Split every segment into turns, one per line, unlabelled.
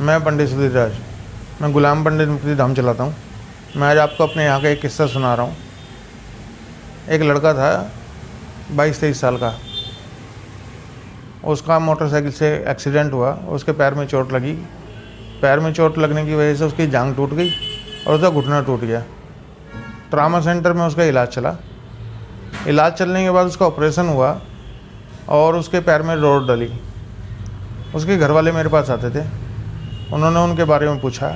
मैं पंडित सुधीर राज, मैं गुलाम पंडित मुफ्ती धाम चलाता हूँ। मैं आज आपको अपने यहाँ का एक किस्सा सुना रहा हूँ। एक लड़का था 22-23 साल का, उसका मोटरसाइकिल से एक्सीडेंट हुआ, उसके पैर में चोट लगी। पैर में चोट लगने की वजह से उसकी जांघ टूट गई और उसका घुटना टूट गया। ट्रामा सेंटर में उसका इलाज चला। इलाज चलने के बाद उसका ऑपरेशन हुआ और उसके पैर में रोड डली। उसके घर वाले मेरे पास आते थे, उन्होंने उनके बारे में पूछा।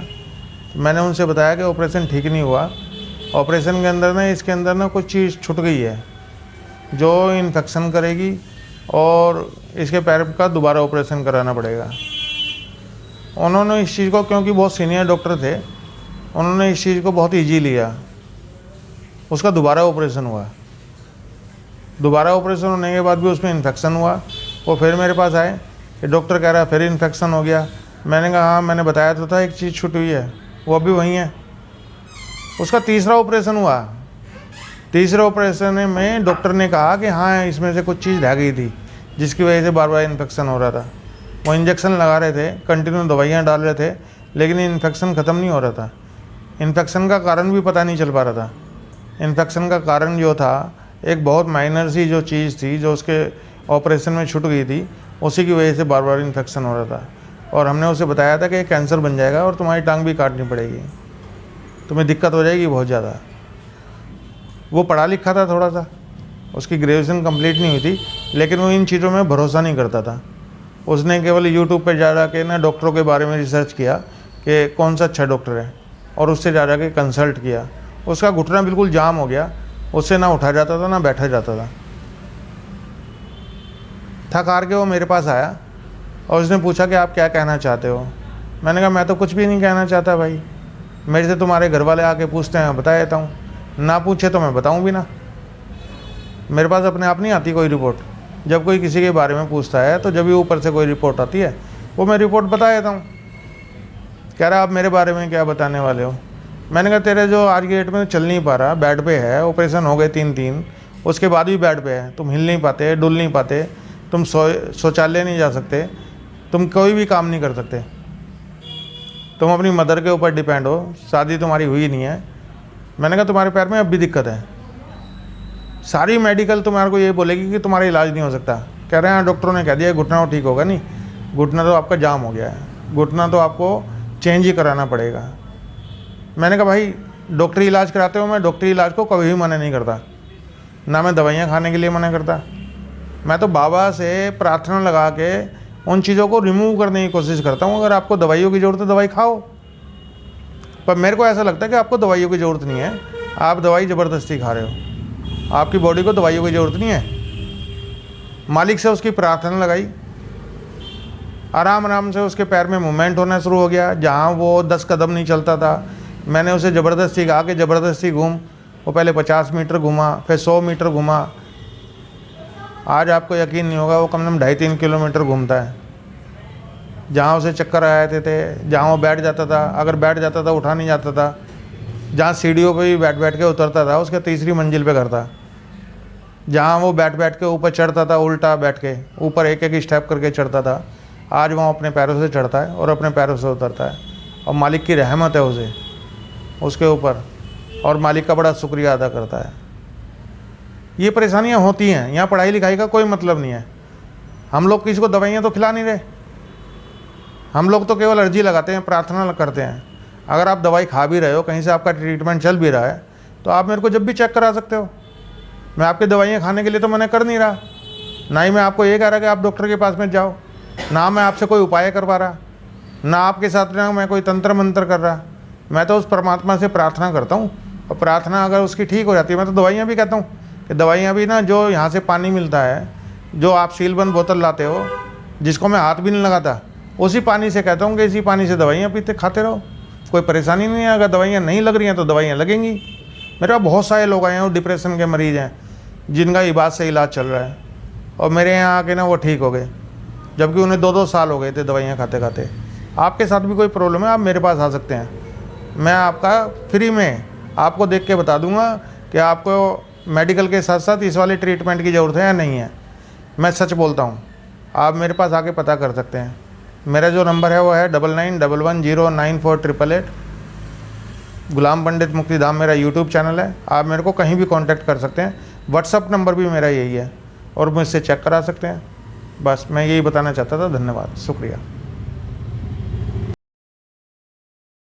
मैंने उनसे बताया कि ऑपरेशन ठीक नहीं हुआ, ऑपरेशन के अंदर ना इसके अंदर ना कुछ चीज़ छूट गई है जो इन्फेक्शन करेगी और इसके पैर का दोबारा ऑपरेशन कराना पड़ेगा। उन्होंने इस चीज़ को, क्योंकि बहुत सीनियर डॉक्टर थे, उन्होंने इस चीज़ को बहुत ईजी लिया। उसका दोबारा ऑपरेशन हुआ। दोबारा ऑपरेशन होने के बाद भी उसमें इन्फेक्शन हुआ। वो फिर मेरे पास आए कि डॉक्टर कह रहा है फिर इन्फेक्शन हो गया। मैंने कहा हाँ, मैंने बताया तो था एक चीज़ छूटी हुई है, वो अभी वहीं है। उसका तीसरा ऑपरेशन हुआ। तीसरे ऑपरेशन में डॉक्टर ने कहा कि हाँ, इसमें से कुछ चीज़ रह गई थी जिसकी वजह से बार बार इन्फेक्शन हो रहा था। वो इंजेक्शन लगा रहे थे, कंटिन्यू दवाइयाँ डाल रहे थे, लेकिन इन्फेक्शन ख़त्म नहीं हो रहा था। इन्फेक्शन का कारण भी पता नहीं चल पा रहा था। इन्फेक्शन का कारण जो था, एक बहुत माइनर सी जो चीज़ थी जो उसके ऑपरेशन में छूट गई थी, उसी की वजह से बार बार इन्फेक्शन हो रहा था। और हमने उसे बताया था कि कैंसर बन जाएगा और तुम्हारी टांग भी काटनी पड़ेगी, तुम्हें दिक्कत हो जाएगी बहुत ज़्यादा। वो पढ़ा लिखा था थोड़ा सा, उसकी ग्रेजुएशन कंप्लीट नहीं हुई थी, लेकिन वो इन चीज़ों में भरोसा नहीं करता था। उसने केवल यूट्यूब पर जा के ना डॉक्टरों के बारे में रिसर्च किया कि कौन सा अच्छा डॉक्टर है, और उससे जा के कंसल्ट किया। उसका घुटना बिल्कुल जाम हो गया, उससे ना उठा जाता था ना बैठा जाता था। थक हार के वो मेरे पास आया और उसने पूछा कि आप क्या कहना चाहते हो। मैंने कहा मैं तो कुछ भी नहीं कहना चाहता भाई, मेरे से तुम्हारे घर वाले आके पूछते हैं, बता देता हूँ, ना पूछे तो मैं बताऊँ भी ना। मेरे पास अपने आप नहीं आती कोई रिपोर्ट। जब कोई किसी के बारे में पूछता है तो जब भी ऊपर से कोई रिपोर्ट आती है वो मैं रिपोर्ट बता देता हूँ। कह रहा आप मेरे बारे में क्या बताने वाले हो। मैंने कहा तेरे जो आज की डेट में चल नहीं पा रहा, बेड पे है, ऑपरेशन हो गए 3 उसके बाद भी बेड पे है, तुम हिल नहीं पाते, डुल नहीं पाते, तुम शौचालय नहीं जा सकते, तुम कोई भी काम नहीं कर सकते, तुम अपनी मदर के ऊपर डिपेंड हो, शादी तुम्हारी हुई नहीं है। मैंने कहा तुम्हारे पैर में अब भी दिक्कत है, सारी मेडिकल तुम्हारे को ये बोलेगी कि तुम्हारा इलाज नहीं हो सकता। कह रहे हैं डॉक्टरों ने कह दिया घुटना ठीक होगा नहीं, घुटना तो आपका जाम हो गया है, घुटना तो आपको चेंज ही कराना पड़ेगा। मैंने कहा भाई डॉक्टरी इलाज कराते हो, मैं डॉक्टरी इलाज को कभी भी मना नहीं करता, ना मैं दवाइयाँ खाने के लिए मना करता। मैं तो बाबा से प्रार्थना लगा के उन चीज़ों को रिमूव करने की कोशिश करता हूँ। अगर आपको दवाइयों की ज़रूरत है दवाई खाओ, पर मेरे को ऐसा लगता है कि आपको दवाइयों की ज़रूरत नहीं है, आप दवाई ज़बरदस्ती खा रहे हो। आपकी बॉडी को दवाइयों की ज़रूरत नहीं है। मालिक से उसकी प्रार्थना लगाई, आराम आराम से उसके पैर में मूवमेंट होना शुरू हो गया। जहाँ वो 10 कदम नहीं चलता था, मैंने उसे ज़बरदस्ती कहा कि ज़बरदस्ती घूम। वो पहले 50 मीटर घूमा, फिर 100 मीटर घूमा। आज आपको यकीन नहीं होगा, वो कम से कम 2.5-3 किलोमीटर घूमता है। जहाँ उसे चक्कर आए थे, जहाँ वो बैठ जाता था, अगर बैठ जाता था उठा नहीं जाता था। जहाँ सीढ़ियों पे भी बैठ बैठ के उतरता था, उसके 3री मंजिल पे घर था। जहाँ वो बैठ बैठ के ऊपर चढ़ता था, उल्टा बैठ के ऊपर एक एक स्टेप करके चढ़ता था, आज वहाँ अपने पैरों से चढ़ता है और अपने पैरों से उतरता है। और मालिक की रहमत है उसे उसके ऊपर, और मालिक का बड़ा शुक्रिया अदा करता है। ये परेशानियाँ होती हैं, यहाँ पढ़ाई लिखाई का कोई मतलब नहीं है। हम लोग किसी को दवाइयाँ तो खिला नहीं रहे, हम लोग तो केवल अर्जी लगाते हैं, प्रार्थना करते हैं। अगर आप दवाई खा भी रहे हो, कहीं से आपका ट्रीटमेंट चल भी रहा है, तो आप मेरे को जब भी चेक करा सकते हो। मैं आपकी दवाइयाँ खाने के लिए तो मना कर नहीं रहा, ना ही मैं आपको ये कह रहा कि आप डॉक्टर के पास में जाओ, ना मैं आपसे कोई उपाय करवा रहा, ना आपके साथ ना मैं कोई तंत्र मंत्र कर रहा। मैं तो उस परमात्मा से प्रार्थना करता हूँ, और प्रार्थना अगर उसकी ठीक हो जाती है, मैं तो दवाइयाँ भी कहता हूँ कि दवाइयाँ भी ना, जो यहाँ से पानी मिलता है, जो आप सीलबंद बोतल लाते हो, जिसको मैं हाथ भी नहीं लगाता, उसी पानी से कहता हूँ कि इसी पानी से दवाइयाँ पीते खाते रहो, कोई परेशानी नहीं है। अगर दवाइयाँ नहीं लग रही हैं तो दवाइयाँ लगेंगी। मेरे पास बहुत सारे लोग आए हैं, वो डिप्रेशन के मरीज़ हैं, जिनका इबाद से इलाज चल रहा है, और मेरे यहाँ आके ना वो ठीक हो गए, जबकि उन्हें 2-2 साल हो गए थे दवाइयाँ खाते खाते। आपके साथ भी कोई प्रॉब्लम है, आप मेरे पास आ सकते हैं। मैं आपका फ्री में आपको देख के बता दूंगा कि आपको मेडिकल के साथ साथ इस वाले ट्रीटमेंट की ज़रूरत है या नहीं है। मैं सच बोलता हूँ, आप मेरे पास आके पता कर सकते हैं। मेरा जो नंबर है वो है 9911094888। गुलाम पंडित मुक्तिधाम मेरा यूट्यूब चैनल है। आप मेरे को कहीं भी कांटेक्ट कर सकते हैं। व्हाट्सअप नंबर भी मेरा यही है और मुझसे चेक करा सकते हैं। बस मैं यही बताना चाहता था। धन्यवाद, शुक्रिया।